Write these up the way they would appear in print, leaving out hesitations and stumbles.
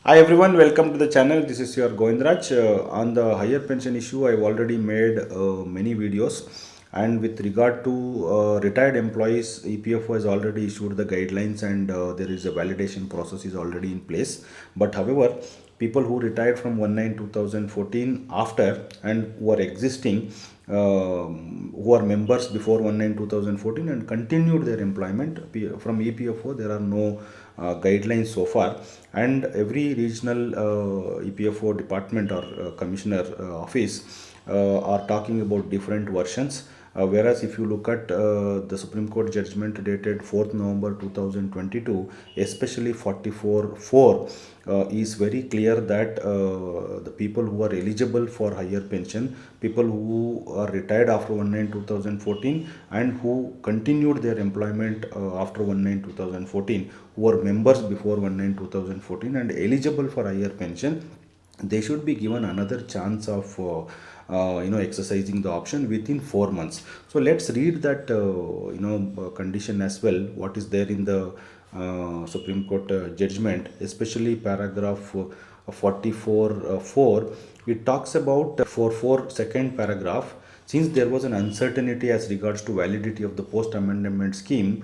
Hi everyone, welcome to the channel. This is your Govindaraju. On the higher pension issue, I've already made many videos, and with regard to retired employees, EPFO has already issued the guidelines, and there is a validation process is already in place. But however, people who retired from 1/9/2014 after and who are existing, who are members before 1/9/2014 and continued their employment from EPFO, there are no guidelines so far, and every regional EPFO department or commissioner office are talking about different versions. Whereas if you look at the Supreme Court judgment dated 4th November 2022, especially 44.4, is very clear that the people who are eligible for higher pension, people who are retired after 1/9/2014 and who continued their employment after 1/9/2014, who were members before 1/9/2014 and eligible for higher pension, they should be given another chance of exercising the option within 4 months. So let's read that condition as well, what is there in the Supreme Court judgment, especially paragraph 44.4. It talks about for second paragraph. Since there was an uncertainty as regards to validity of the post amendment scheme,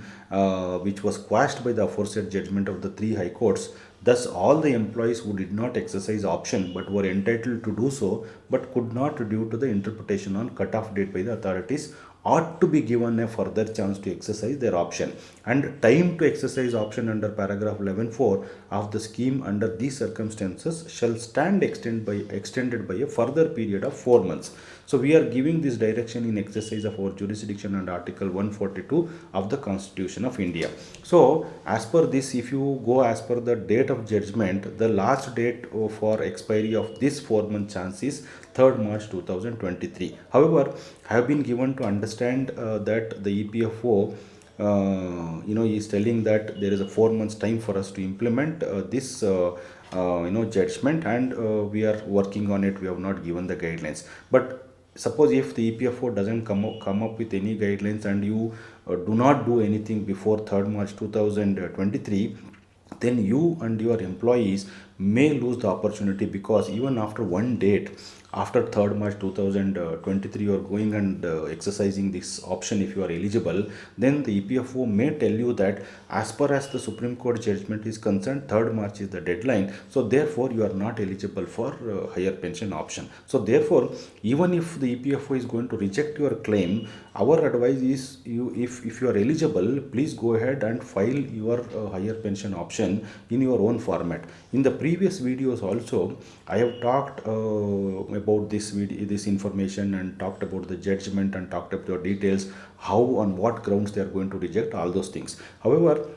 which was quashed by the aforesaid judgment of the three high courts, thus all the employees who did not exercise option but were entitled to do so but could not due to the interpretation on cutoff date by the authorities ought to be given a further chance to exercise their option, and time to exercise option under paragraph 11.4 of the scheme under these circumstances shall stand extended by a further period of 4 months. So we are giving this direction in exercise of our jurisdiction under article 142 of the Constitution of India. So as per this, if you go as per the date of judgment, the last date for expiry of this 4 month chance is 3rd March 2023. However, I have been given to understand that the EPFO is telling that there is a 4 months time for us to implement this judgment, and we are working on it. We have not given the guidelines, but suppose if the EPFO doesn't come up with any guidelines and you do not do anything before 3rd March 2023, then you and your employees may lose the opportunity, because even after one date, after 3rd March 2023, you are going and exercising this option if you are eligible, then the EPFO may tell you that as per as the Supreme Court judgment is concerned, 3rd March is the deadline, so therefore you are not eligible for higher pension option. So therefore, even if the EPFO is going to reject your claim, our advice is, if you are eligible, please go ahead and file your higher pension option in your own format. In the previous videos also, I have talked about this information, and talked about the judgment and talked about the details, how on what grounds they are going to reject all those things. However,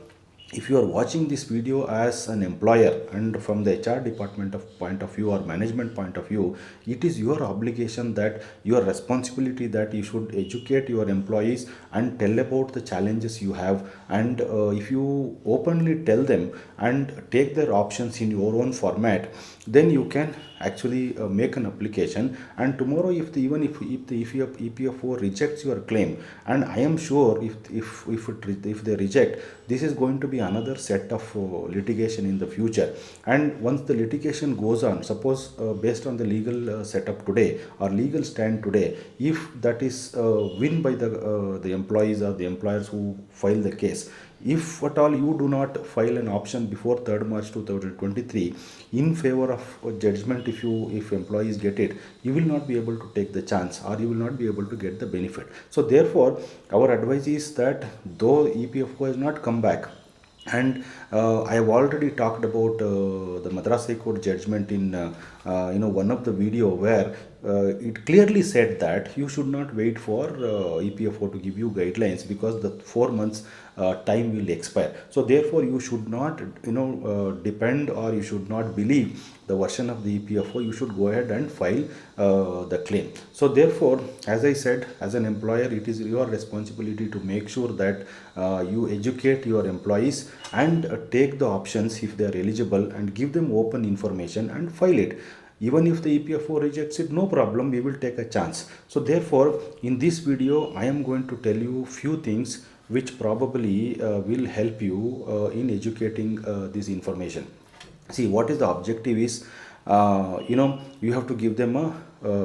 if you are watching this video as an employer and from the HR department of point of view or management point of view, it is your obligation, that your responsibility, that you should educate your employees and tell about the challenges you have, and if you openly tell them and take their options in your own format, then you can actually make an application. And tomorrow, even if the EPFO rejects your claim, and I am sure if they reject, this is going to be another set of litigation in the future. And once the litigation goes on, suppose based on the legal setup today or legal stand today, if that is win by the employees or the employers who file the case, if at all you do not file an option before 3rd March 2023 in favor of a judgment, if employees get it, you will not be able to take the chance, or you will not be able to get the benefit. So therefore, our advice is that though EPFO has not come back, and I have already talked about the Madras High Court judgment in one of the video, where it clearly said that you should not wait for EPFO to give you guidelines, because the 4 months time will expire. So therefore, you should not depend, or you should not believe the version of the EPFO. You should go ahead and file the claim. So therefore, as I said, as an employer, it is your responsibility to make sure that you educate your employees and take the options if they are eligible, and give them open information and file it. Even if the EPFO rejects it, no problem, we will take a chance. So therefore, in this video, I am going to tell you few things which probably will help you in educating this information. See, what is the objective is, you have to give them a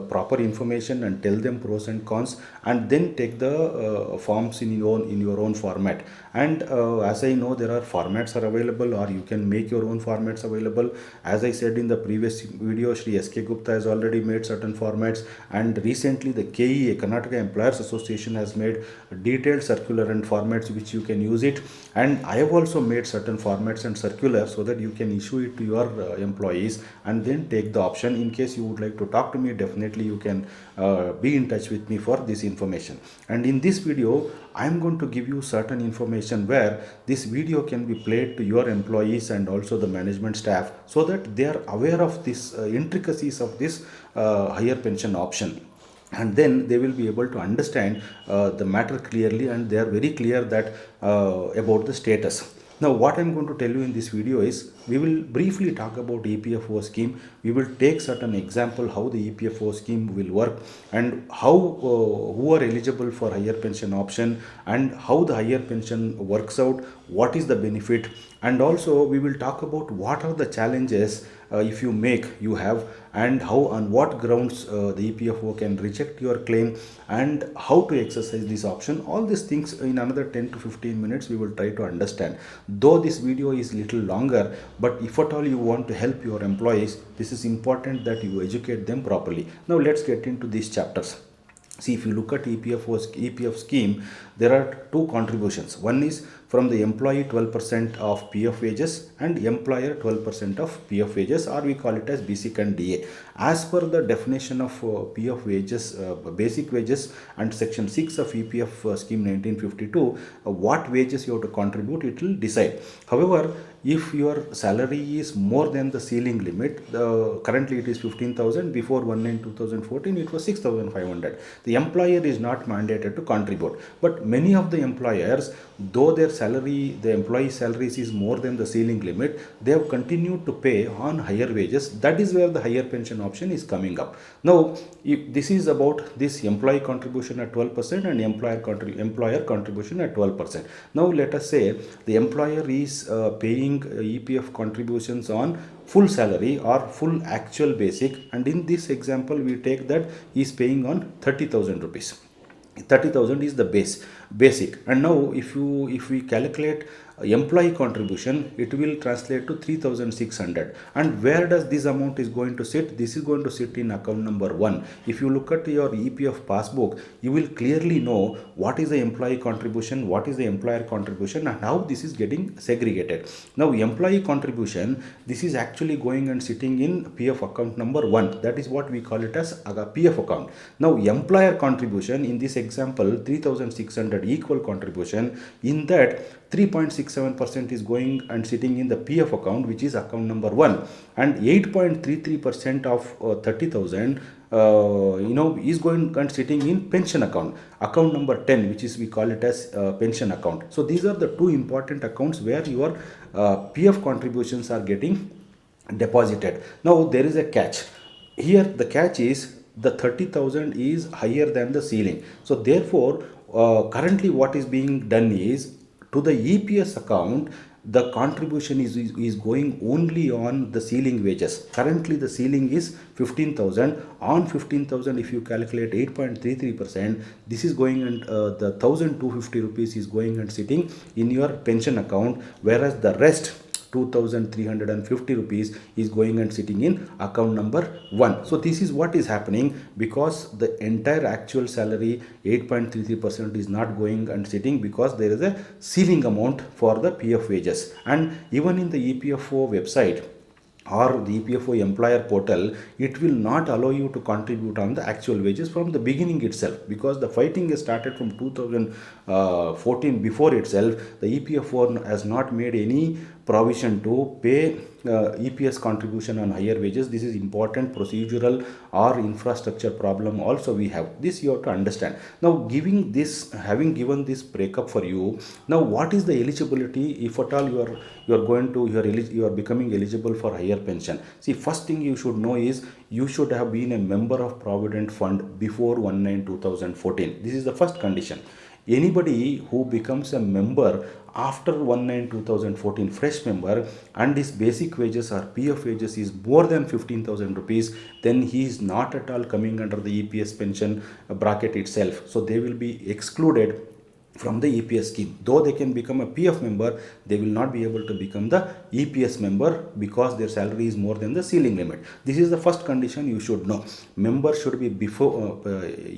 proper information and tell them pros and cons, and then take the forms in your own format. And as I know, there are formats are available, or you can make your own formats available. As I said in the previous video, Shri SK Gupta has already made certain formats, and recently the KEA, Karnataka Employers Association, has made detailed circular and formats which you can use it. And I have also made certain formats and circulars so that you can issue it to your employees, and then take the option. In case you would like to talk to me, definitely you can be in touch with me for this information. And in this video, I am going to give you certain information where this video can be played to your employees and also the management staff, so that they are aware of this intricacies of this higher pension option, and then they will be able to understand the matter clearly, and they are very clear that about the status. Now, what I'm going to tell you in this video is, we will briefly talk about EPFO scheme. We will take certain example how the EPFO scheme will work, and how who are eligible for higher pension option, and how the higher pension works out, what is the benefit, and also we will talk about what are the challenges if you have, and how on what grounds the EPFO can reject your claim, and how to exercise this option. All these things in another 10 to 15 minutes we will try to understand. Though this video is little longer, but if at all you want to help your employees, this is important that you educate them properly. Now let's get into these chapters. See, if you look at EPF scheme, there are two contributions. One is from the employee 12% of PF wages, and employer 12% of PF wages, or we call it as basic and DA. As per the definition of PF wages, basic wages, and section 6 of EPF scheme 1952, what wages you have to contribute, it will decide. However, if your salary is more than the ceiling limit, currently it is 15,000, before 1/9/2014 it was 6,500. The employer is not mandated to contribute, but many of the employers, though their salary, the employee salaries is more than the ceiling limit, they have continued to pay on higher wages. That is where the higher pension option is coming up. Now, if this is about this employee contribution at 12% and employer contribution at 12%. Now let us say the employer is paying EPF contributions on full salary or full actual basic, and in this example we take that he is paying on 30,000 rupees. 30,000 is the basic, and now if we calculate employee contribution, it will translate to 3,600. And where does this amount is going to sit? This is going to sit in account number 1. If you look at your EPF passbook, you will clearly know what is the employee contribution, what is the employer contribution, and how this is getting segregated. Now, employee contribution, this is actually going and sitting in PF account number 1. That is what we call it as a PF account. Now, employer contribution, in this example 3,600 equal contribution, in that 3.67% is going and sitting in the PF account, which is account number 1, and 8.33% of 30,000 is going and sitting in pension account number 10, which is we call it as pension account. So these are the two important accounts where your PF contributions are getting deposited. Now there is a catch here. The catch is the 30,000 is higher than the ceiling. So therefore currently what is being done is, to the EPS account, the contribution is going only on the ceiling wages. Currently the ceiling is 15,000. On 15,000, if you calculate 8.33%, this is going, and the 1,250 rupees is going and sitting in your pension account, whereas the rest 2,350 rupees is going and sitting in account number 1. So this is what is happening, because the entire actual salary 8.33% is not going and sitting, because there is a ceiling amount for the PF wages. And even in the EPFO website or the EPFO employer portal, it will not allow you to contribute on the actual wages from the beginning itself, because the fighting has started from 2014. Before itself, the EPFO has not made any provision to pay EPS contribution on higher wages. This is important procedural or infrastructure problem also we have. This you have to understand. Now, having given this breakup for you, now what is the eligibility if at all you are becoming eligible for higher pension? See, first thing you should know is you should have been a member of Provident Fund before 1/9/2014. This is the first condition. Anybody who becomes a member after 1/9/2014, fresh member, and his basic wages or PF wages is more than 15,000 rupees, then he is not at all coming under the EPS pension bracket itself. So they will be excluded from the EPS scheme. Though they can become a PF member, they will not be able to become the EPS member because their salary is more than the ceiling limit. This is the first condition you should know. Member should be before,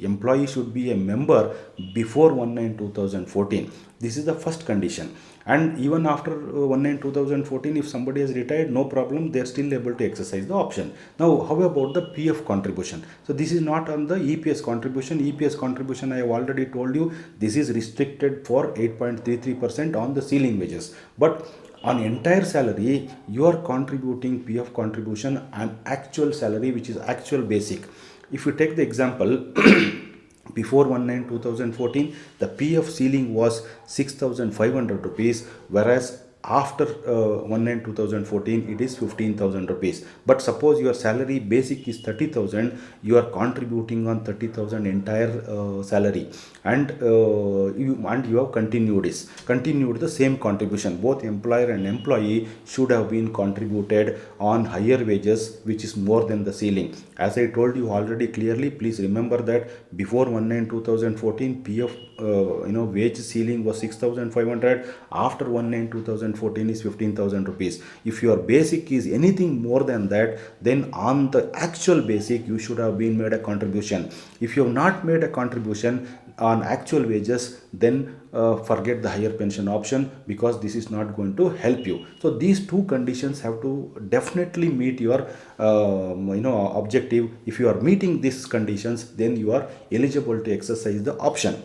employee should be a member before 1/9/2014. This is the first condition. And even after 1/9/2014, if somebody has retired, no problem, they are still able to exercise the option. Now, how about the PF contribution? So this is not on the EPS contribution. EPS contribution, I have already told you, this is restricted for 8.33% on the ceiling wages. But on entire salary, you are contributing PF contribution and actual salary, which is actual basic. If you take the example, before 1/9/2014, the PF ceiling was 6,500 rupees, whereas after 1/9/2014 it is 15,000 rupees. But suppose your salary basic is 30,000, you are contributing on 30,000 entire salary, and you have continued the same contribution. Both employer and employee should have been contributed on higher wages, which is more than the ceiling. As I told you already clearly, please remember that before 1/9/2014, PF wage ceiling was 6,500. After 1/9/2014 is 15,000 rupees. If your basic is anything more than that, then on the actual basic you should have been made a contribution. If you have not made a contribution on actual wages, then forget the higher pension option, because this is not going to help you. So these two conditions have to definitely meet your objective. If you are meeting these conditions, then you are eligible to exercise the option.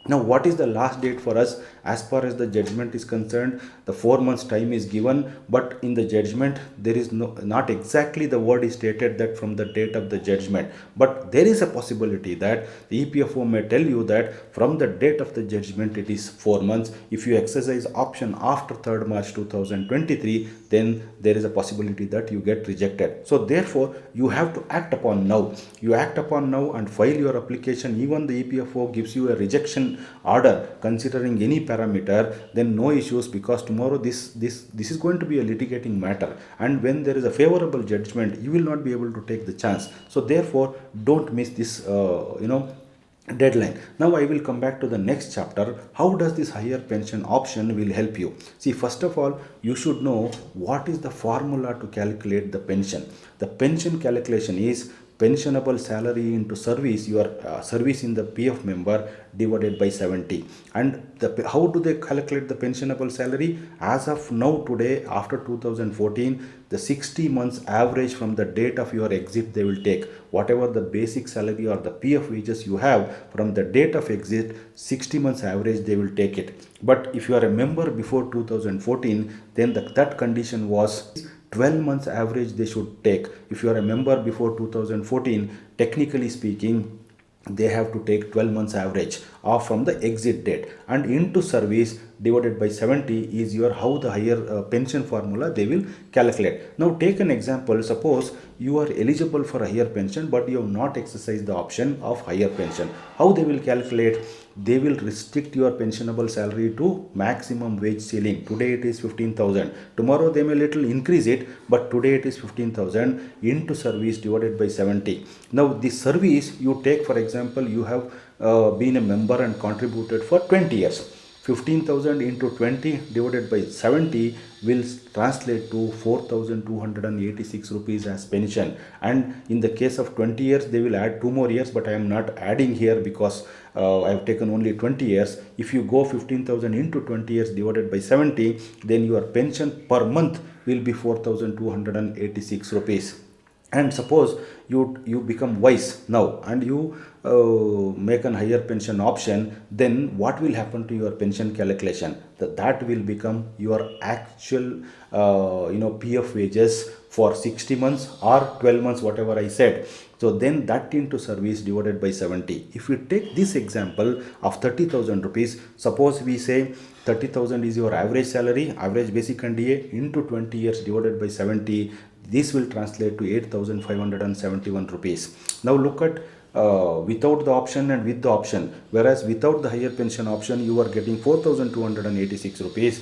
Now, what is the last date for us? As far as the judgment is concerned, the 4 months time is given, but in the judgment there is not exactly the word is stated that from the date of the judgment, but there is a possibility that the EPFO may tell you that from the date of the judgment it is 4 months. If you exercise option after 3rd March 2023, then there is a possibility that you get rejected. So therefore you have to act upon now. You act upon now and file your application. Even the EPFO gives you a rejection order considering any parameter, then no issues, because tomorrow this is going to be a litigating matter, and when there is a favorable judgment, you will not be able to take the chance. So therefore don't miss this deadline. Now I will come back to the next chapter. How does this higher pension option will help you? See, first of all, you should know what is the formula to calculate the pension. The pension calculation is pensionable salary into service, your service in the PF member, divided by 70. And how do they calculate the pensionable salary? As of now, today, after 2014, the 60 months average from the date of your exit they will take. Whatever the basic salary or the PF wages you have, from the date of exit, 60 months average they will take it. But if you are a member before 2014, then that condition was 12 months average they should take. If you are a member before 2014, technically speaking, they have to take 12 months average off from the exit date, and into service divided by 70 is your how the higher pension formula they will calculate. Now take an example. Suppose you are eligible for a higher pension, but you have not exercised the option of higher pension. How they will calculate? They will restrict your pensionable salary to maximum wage ceiling. Today it is 15,000. Tomorrow they may little increase it, but today it is 15,000 into service divided by 70. Now this service you take, for example, you have been a member and contributed for 20 years. 15,000 into 20 divided by 70 will translate to 4,286 rupees as pension. And in the case of 20 years, they will add 2 more years, but I am not adding here because I have taken only 20 years. If you go 15,000 into 20 years divided by 70, then your pension per month will be 4,286 rupees. And suppose you become wise now and you make an higher pension option, then what will happen to your pension calculation? That will become your actual PF wages for 60 months or 12 months, whatever I said. So then that into service divided by 70. If we take this example of 30,000 rupees, suppose we say 30,000 is your average salary, average basic and DA, into 20 years divided by 70. This will translate to 8,571 rupees. Now look at without the option and with the option. Whereas without the higher pension option, you are getting 4,286 rupees,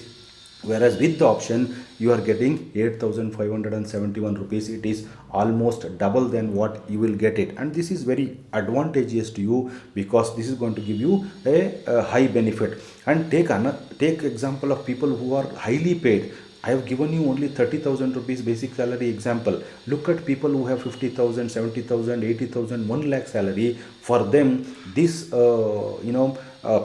whereas with the option you are getting 8,571 rupees. It is almost double than what you will get it, and this is very advantageous to you because this is going to give you a high benefit. And take example of people who are highly paid. I have given you only 30,000 rupees basic salary example. Look at people who have 50,000, 70,000, 80,000, 1 lakh salary. For them, this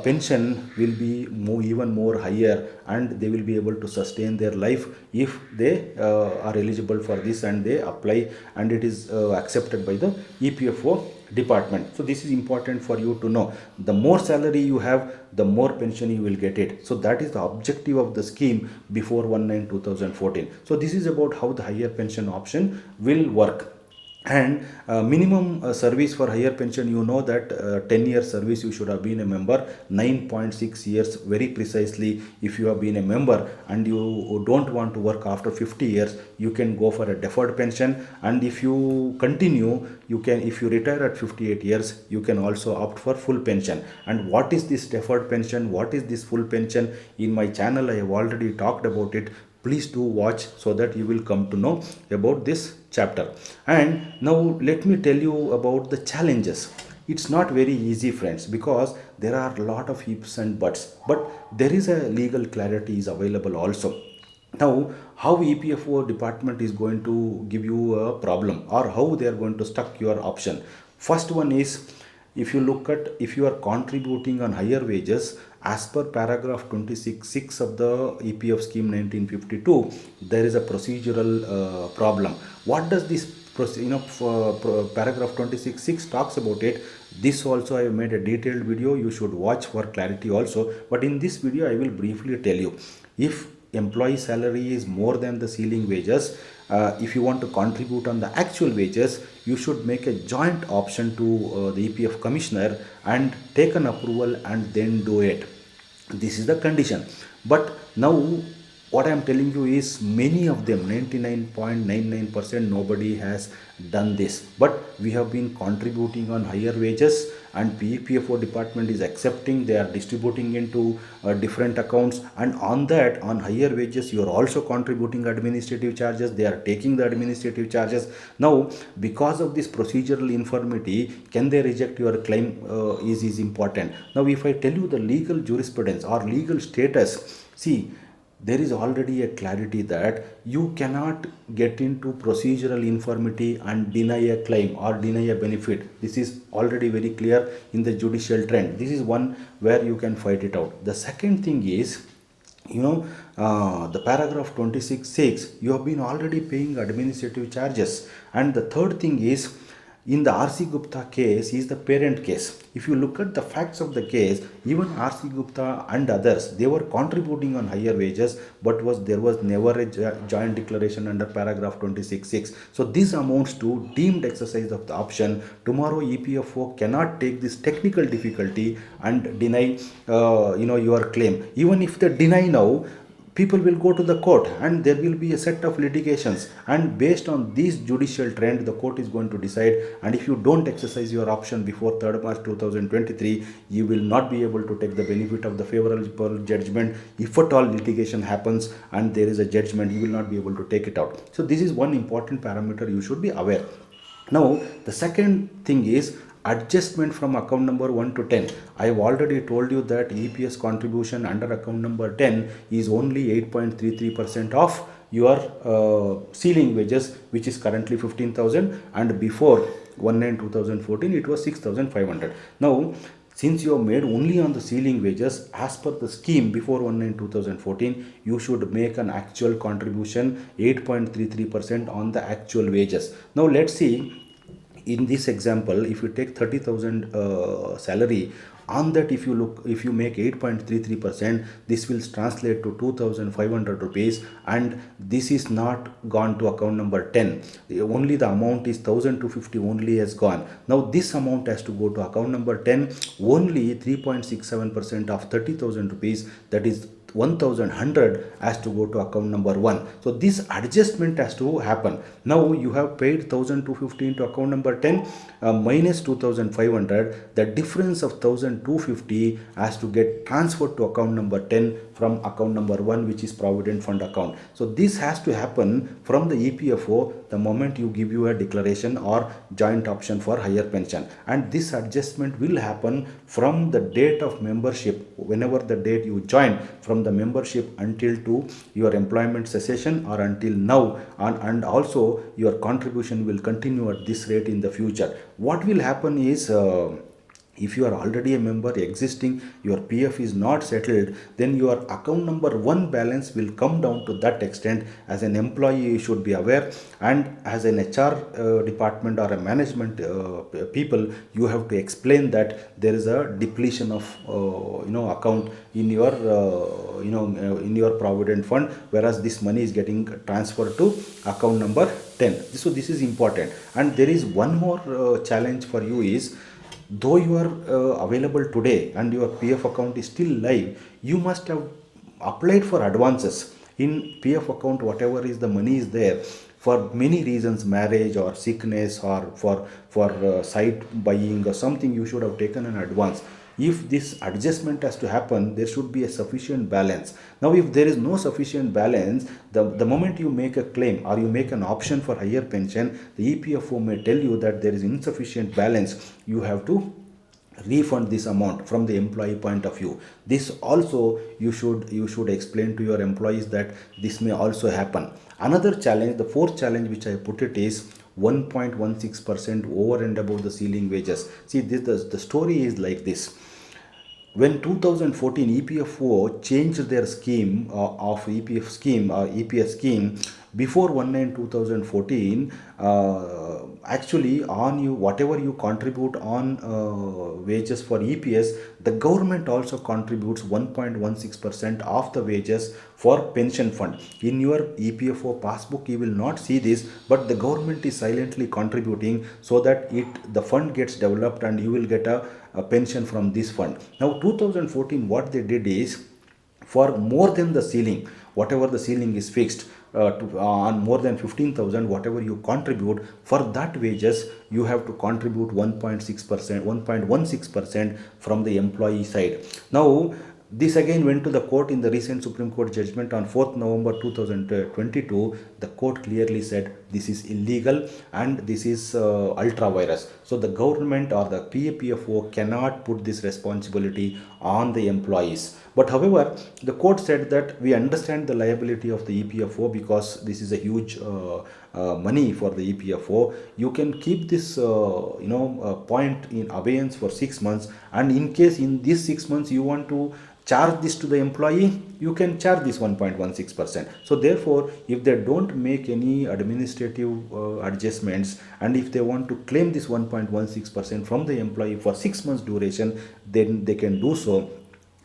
pension will be even more higher, and they will be able to sustain their life if they are eligible for this and they apply, and it is accepted by the EPFO department. So this is important for you to know. The more salary you have, the more pension you will get it. So that is the objective of the scheme before 1/9/2014. So this is about how the higher pension option will work. And minimum service for higher pension, you know that 10 years service you should have been a member, 9.6 years very precisely. If you have been a member and you don't want to work after 50 years, you can go for a deferred pension. And if you continue, you can, if you retire at 58 years, you can also opt for full pension. And what is this deferred pension, what is this full pension? In my channel I have already talked about it. Please do watch so that you will come to know about this chapter. And now let me tell you about the challenges. It's not very easy, friends, because there are a lot of ifs and buts, but there is a legal clarity is available also. Now, how EPFO department is going to give you a problem, or how they are going to stuck your option. First one is, if you look at, if you are contributing on higher wages as per paragraph 26(6) of the EPF scheme 1952, there is a procedural problem. What does this paragraph 26(6) talks about it? This also I have made a detailed video, you should watch for clarity also, but in this video I will briefly tell you. If employee salary is more than the ceiling wages, if you want to contribute on the actual wages, you should make a joint option to the EPF commissioner and take an approval and then do it. This is the condition. But now what I am telling you is, many of them, 99.99%, nobody has done this. But we have been contributing on higher wages, and PEPFO department is accepting, they are distributing into different accounts, and on that, on higher wages, you are also contributing administrative charges, they are taking the administrative charges. Now, because of this procedural infirmity, can they reject your claim is important. Now, if I tell you the legal jurisprudence or legal status, see, there is already a clarity that you cannot get into procedural infirmity and deny a claim or deny a benefit. This is already very clear in the judicial trend. This is one where you can fight it out. The second thing is, the paragraph 26(6), you have been already paying administrative charges. And the third thing is, in the R.C. Gupta case is the parent case. If you look at the facts of the case, even R.C. Gupta and others, they were contributing on higher wages, but there was never a joint declaration under paragraph 26(6). So this amounts to deemed exercise of the option. Tomorrow EPFO cannot take this technical difficulty and deny your claim. Even if they deny now, people will go to the court and there will be a set of litigations, and based on this judicial trend, the court is going to decide. And if you don't exercise your option before 3rd March 2023, you will not be able to take the benefit of the favorable judgment. If at all litigation happens and there is a judgment, you will not be able to take it out. So this is one important parameter you should be aware. Now, the second thing is adjustment from account number 1 to 10. I have already told you that EPS contribution under account number 10 is only 8.33% of your ceiling wages, which is currently 15,000, and before 1/9/2014 it was 6,500. Now, since you have made only on the ceiling wages, as per the scheme before 1/9/2014, you should make an actual contribution 8.33% on the actual wages. Now let's see, in this example, if you take 30,000 salary, on that if you make 8.33%, this will translate to 2,500 rupees, and this is not gone to account number 10. Only the amount is 1,250 only has gone. Now this amount has to go to account number 10. Only 3.67% of 30,000 rupees, that is 1100 has to go to account number 1. So this adjustment has to happen. Now you have paid 1250 into account number 10, minus 2500. The difference of 1250 has to get transferred to account number 10 from account number 1, which is provident fund account. So this has to happen from the EPFO the moment you give you a declaration or joint option for higher pension, and this adjustment will happen from the date of membership, whenever the date you join, from the membership until to your employment cessation or until now, and also your contribution will continue at this rate in the future. What will happen is, if you are already a member existing, your PF is not settled, then your account number 1 balance will come down to that extent. As an employee you should be aware, and as an HR department or a management people, you have to explain that there is a depletion of account in your in your provident fund, whereas this money is getting transferred to account number 10. So this is important. And there is one more challenge for you is, though you are available today and your PF account is still live, you must have applied for advances in PF account. Whatever is the money is there, for many reasons, marriage or sickness or for site buying or something, you should have taken an advance. If this adjustment has to happen, there should be a sufficient balance. Now if there is no sufficient balance, the moment you make a claim or you make an option for higher pension, the EPFO may tell you that there is insufficient balance. You have to refund this amount from the employee point of view. This also you should explain to your employees that this may also happen. Another challenge, the fourth challenge which I put it is 1.16% over and above the ceiling wages. See, the story is like this. When 2014 EPFO changed their scheme of EPF scheme or EPF scheme, before 1/9/2014, actually on you, whatever you contribute on wages for EPS, the government also contributes 1.16% of the wages for pension fund. In your EPFO passbook you will not see this, but the government is silently contributing so that the fund gets developed and you will get a pension from this fund. Now 2014, what they did is, for more than the ceiling, whatever the ceiling is fixed, on more than 15,000, whatever you contribute, for that wages you have to contribute 1.6%, 1.16% from the employee side. Now this again went to the court in the recent Supreme Court judgment on 4th November 2022. The court clearly said this is illegal and this is ultra virus. So the government or the PAPFO cannot put this responsibility on the employees. But however, the court said that we understand the liability of the EPFO because this is a huge money for the EPFO. You can keep this point in abeyance for 6 months, and in case in these 6 months you want to charge this to the employee, you can charge this 1.16%. So therefore, if they don't make any administrative adjustments, and if they want to claim this 1.16% from the employee for 6 months duration, then they can do so.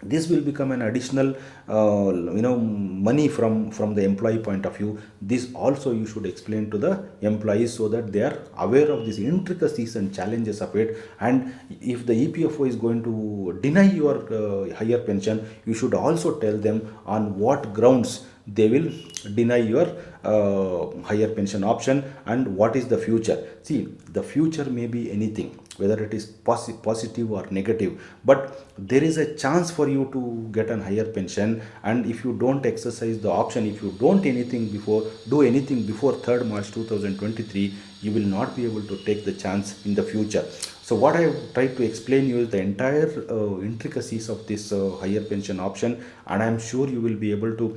This will become an additional money from the employee point of view. This also you should explain to the employees so that they are aware of these intricacies and challenges of it. And if the EPFO is going to deny your higher pension, you should also tell them on what grounds they will deny your higher pension option and what is the future. See, the future may be anything, whether it is positive or negative, but there is a chance for you to get a higher pension. And if you don't exercise the option, if you don't do anything before 3rd March 2023, you will not be able to take the chance in the future. So what I tried to explain you is the entire intricacies of this higher pension option, and I am sure you will be able to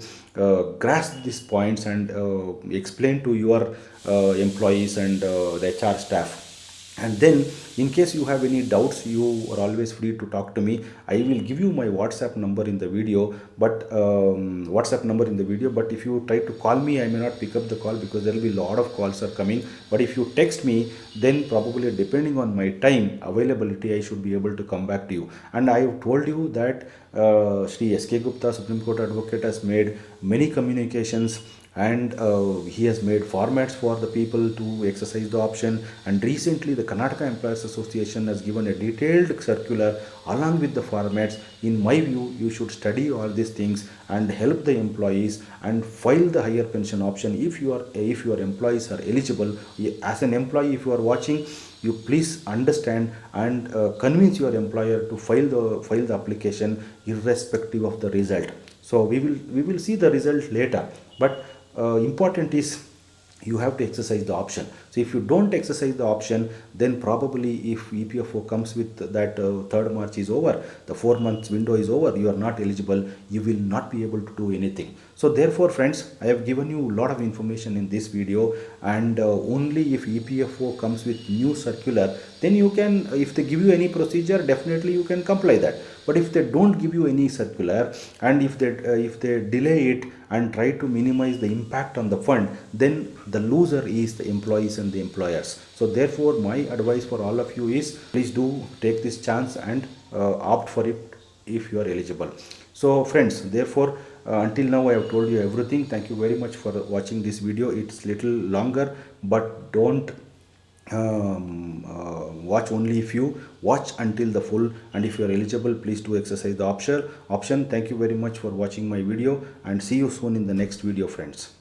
grasp these points and explain to your employees and the HR staff. And then in case you have any doubts, you are always free to talk to me. I will give you my WhatsApp number in the video, but if you try to call me, I may not pick up the call because there will be a lot of calls are coming. But if you text me, then probably depending on my time availability, I should be able to come back to you. And I have told you that Sri S.K. Gupta, Supreme Court Advocate, has made many communications and he has made formats for the people to exercise the option. And recently the Karnataka Employers Association has given a detailed circular along with the formats. In my view, you should study all these things and help the employees and file the higher pension option if your employees are eligible. As an employee, if you are watching, you please understand and convince your employer to file the application irrespective of the result. So we will see the result later, but important is you have to exercise the option. So if you don't exercise the option, then probably if EPFO comes with that 3rd March is over, the 4 months window is over, you are not eligible, you will not be able to do anything. So therefore friends, I have given you a lot of information in this video, and only if EPFO comes with new circular, then you can, if they give you any procedure, definitely you can comply that. But if they don't give you any circular, and if they delay it and try to minimize the impact on the fund, then the loser is the employees and the employers. So therefore my advice for all of you is, please do take this chance and opt for it if you are eligible. So friends, therefore until now I have told you everything. Thank you very much for watching this video. It's little longer, but don't watch only if you watch until the full, and if you are eligible, please do exercise the option. Thank you very much for watching my video, and see you soon in the next video, friends.